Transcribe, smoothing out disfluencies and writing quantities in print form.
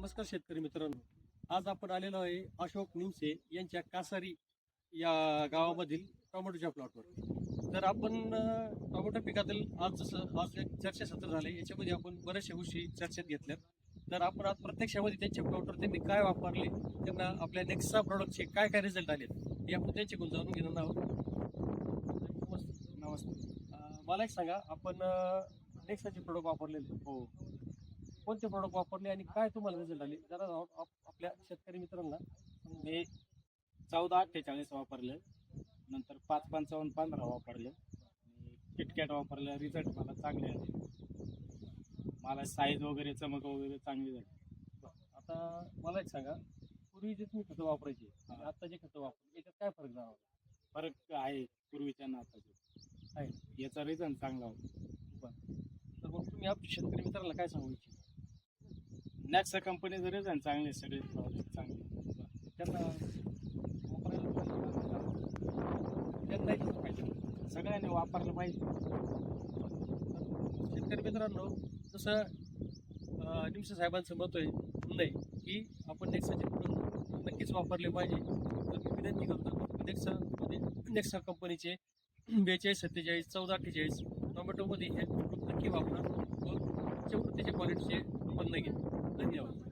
नमस्कार शेतकरी मित्रांनो. आज आपण आलेलो आहे अशोक निमसे यांच्या कासारी या गावामधील टोमॅटोच्या प्लॉटवर. तर आपण टोमॅटो पिकातील आज एक चर्चासत्र झाले, याच्यामध्ये आपण बऱ्याचशा गोष्टी चर्चेत घेतल्यात. तर आपण आज प्रत्यक्षामध्ये त्यांच्या प्लॉटवर त्यांनी काय वापरले, त्यांना आपल्या नेक्सा प्रॉडक्टचे काय काय रिझल्ट आले, हे आपण त्यांच्याकडून जाणून घेणार आहोत. नमस्ते. मला एक सांगा, आपण नेक्साचे प्रोडक्ट वापरलेले हो, कोणते प्रोडक्ट वापरले आणि काय तुम्हाला रिझल्ट आले, जरा आपल्या शेतकरी मित्रांना. मी 1448 वापरलं, नंतर 55515 वापरलं आणि किटकॅट वापरलं. रिझल्ट मला चांगले आले. मला साईज वगैरे चमक वगैरे चांगली झाली. आता मला एक सांगा, पूर्वी जे तुम्ही खतं वापरायचे आणि आता जे खतं वापरले, याच्यात काय फरक जाणवला? फरक आहे पूर्वीच्या आणि आताच्या आहे. याचा रिझल्ट चांगला होता. तर मग तुम्ही आपल्या शेतकरी मित्रांना काय सांगू इच्छिता? नेक्सा कंपनीचं रिझल्ट चांगले, सगळे प्रॉडक्ट चांगले. त्यांना वापरायला त्यांनाही पाहिजे, सगळ्यांनी वापरलं पाहिजे. शेतकरी मित्रांनो. जसं निमसे साहेबांचं मत आहे नाही की आपण नेक्साचे प्रोडक्ट नक्कीच वापरले पाहिजे. तर मी विनंती करतो, नेक्सा कंपनीचे 4247 1448 टोमॅटोमध्ये हे प्रोडक्ट नक्की वापरा व त्याच्या क्वालिटीचे उत्पन्न घ्या. धन्यवाद.